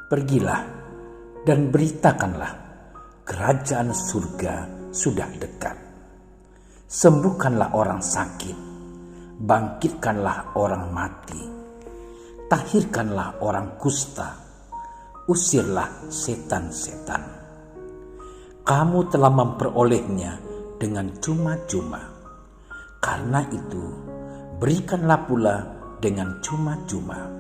Pergilah dan beritakanlah, kerajaan surga sudah dekat. Sembuhkanlah orang sakit, bangkitkanlah orang mati, tahirkanlah orang kusta, usirlah setan-setan. Kamu telah memperolehnya dengan cuma-cuma, karena itu berikanlah pula dengan cuma-cuma.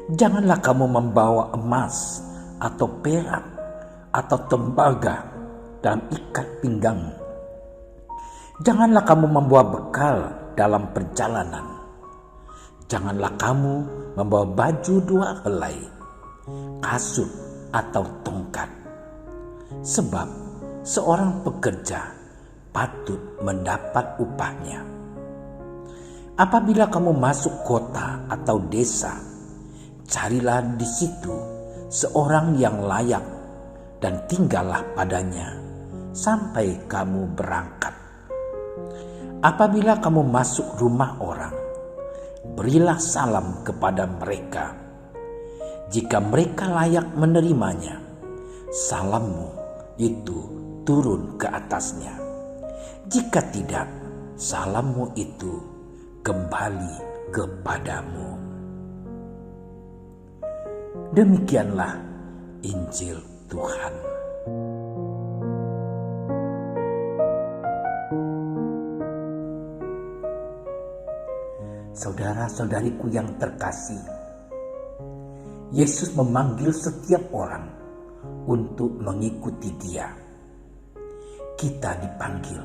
Janganlah kamu membawa emas atau perak atau tembaga dalam ikat pinggangmu. Janganlah kamu membawa bekal dalam perjalanan. Janganlah kamu membawa baju 2 helai, kasut atau tongkat. Sebab seorang pekerja patut mendapat upahnya. Apabila kamu masuk kota atau desa, carilah di situ seorang yang layak dan tinggallah padanya sampai kamu berangkat. Apabila kamu masuk rumah orang, berilah salam kepada mereka. Jika mereka layak menerimanya, salammu itu turun ke atasnya. Jika tidak, salammu itu kembali kepadamu. Demikianlah Injil Tuhan. Saudara-saudariku yang terkasih, Yesus memanggil setiap orang untuk mengikuti Dia. Kita dipanggil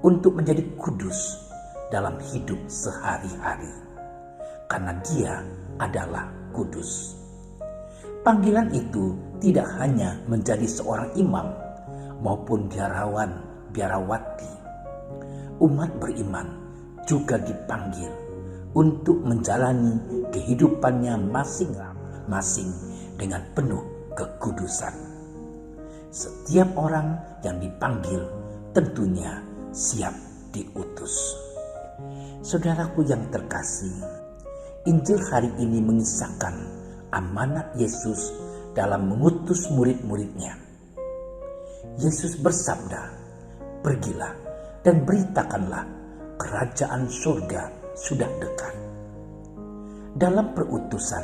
untuk menjadi kudus dalam hidup sehari-hari, karena Dia adalah kudus. Panggilan itu tidak hanya menjadi seorang imam maupun biarawan, biarawati. Umat beriman juga dipanggil untuk menjalani kehidupannya masing-masing dengan penuh kekudusan. Setiap orang yang dipanggil tentunya siap diutus. Saudaraku yang terkasih, Injil hari ini mengisahkan amanat Yesus dalam mengutus murid-muridnya. Yesus bersabda, "Pergilah dan beritakanlah, kerajaan surga sudah dekat." Dalam perutusan,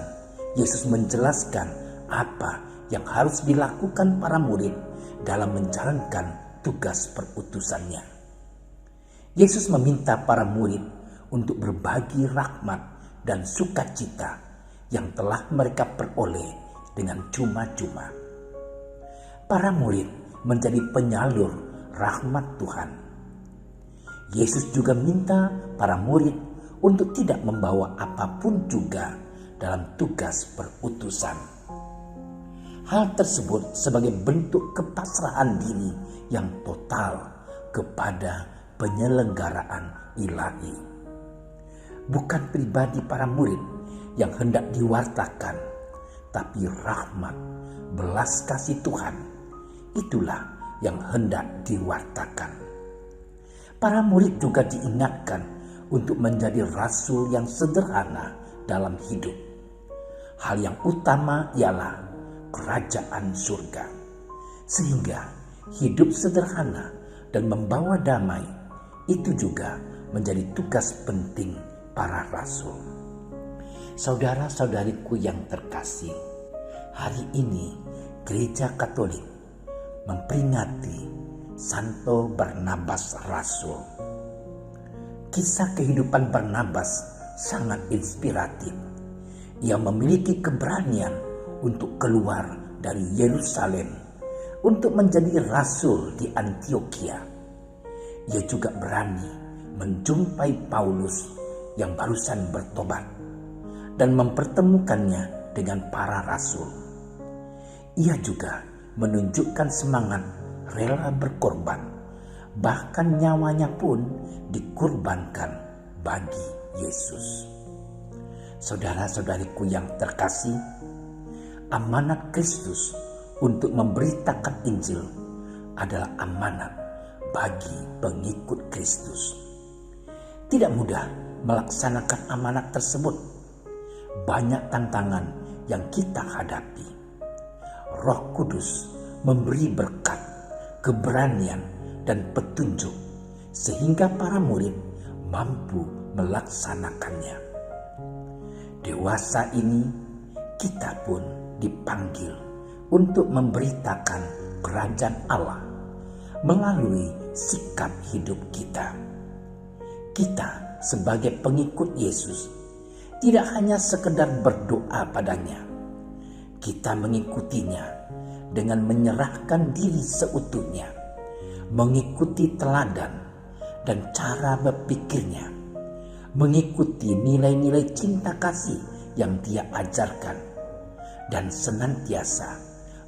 Yesus menjelaskan apa yang harus dilakukan para murid dalam menjalankan tugas perutusannya. Yesus meminta para murid untuk berbagi rahmat dan sukacita yang telah mereka peroleh dengan cuma-cuma. Para murid menjadi penyalur rahmat Tuhan. Yesus juga minta para murid untuk tidak membawa apapun juga dalam tugas perutusan. Hal tersebut sebagai bentuk kepasrahan diri yang total kepada penyelenggaraan ilahi. Bukan pribadi para murid yang hendak diwartakan, tapi rahmat, belas kasih Tuhan, itulah yang hendak diwartakan. Para murid juga diingatkan untuk menjadi rasul yang sederhana dalam hidup. Hal yang utama ialah kerajaan surga, sehingga hidup sederhana dan membawa damai itu juga menjadi tugas penting para rasul. Saudara-saudariku yang terkasih, hari ini Gereja Katolik memperingati Santo Barnabas Rasul. Kisah kehidupan Barnabas sangat inspiratif. Ia memiliki keberanian untuk keluar dari Yerusalem untuk menjadi rasul di Antiokhia. Ia juga berani menjumpai Paulus yang barusan bertobat dan mempertemukannya dengan para rasul. Ia juga menunjukkan semangat rela berkorban, bahkan nyawanya pun dikorbankan bagi Yesus. Saudara-saudariku yang terkasih, amanat Kristus untuk memberitakan Injil adalah amanat bagi pengikut Kristus. Tidak mudah melaksanakan amanat tersebut. Banyak tantangan yang kita hadapi. Roh Kudus memberi berkat, keberanian, dan petunjuk sehingga para murid mampu melaksanakannya. Dewasa ini kita pun dipanggil untuk memberitakan kerajaan Allah melalui sikap hidup kita. Kita sebagai pengikut Yesus tidak hanya sekedar berdoa padanya. Kita mengikutinya dengan menyerahkan diri seutuhnya, mengikuti teladan dan cara berpikirnya, mengikuti nilai-nilai cinta kasih yang Dia ajarkan, dan senantiasa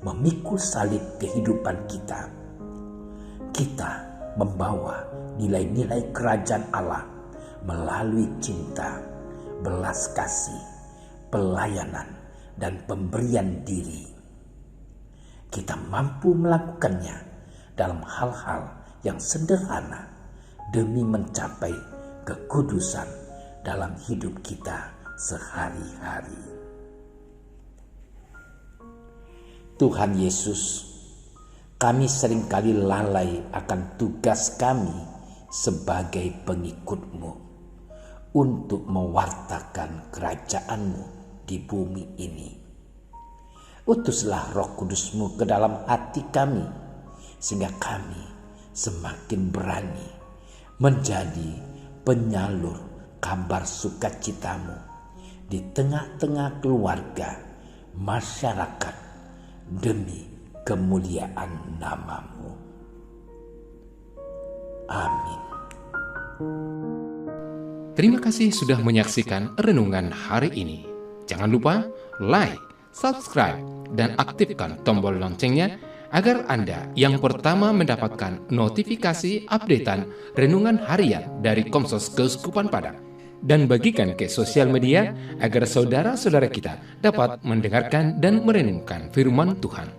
memikul salib kehidupan kita. Kita membawa nilai-nilai kerajaan Allah melalui cinta, belas kasih, pelayanan, dan pemberian diri. Kita mampu melakukannya dalam hal-hal yang sederhana demi mencapai kekudusan dalam hidup kita sehari-hari. Tuhan Yesus, kami seringkali lalai akan tugas kami sebagai pengikut-Mu untuk mewartakan kerajaan-Mu di bumi ini. Utuslah Roh Kudus-Mu ke dalam hati kami, sehingga kami semakin berani menjadi penyalur kabar sukacita-Mu di tengah-tengah keluarga, masyarakat, demi kemuliaan nama-Mu. Amin. Terima kasih sudah menyaksikan renungan hari ini. Jangan lupa like, subscribe, dan aktifkan tombol loncengnya agar Anda yang pertama mendapatkan notifikasi updatean renungan harian dari Komsos Keuskupan Padang. Dan bagikan ke sosial media agar saudara-saudara kita dapat mendengarkan dan merenungkan firman Tuhan.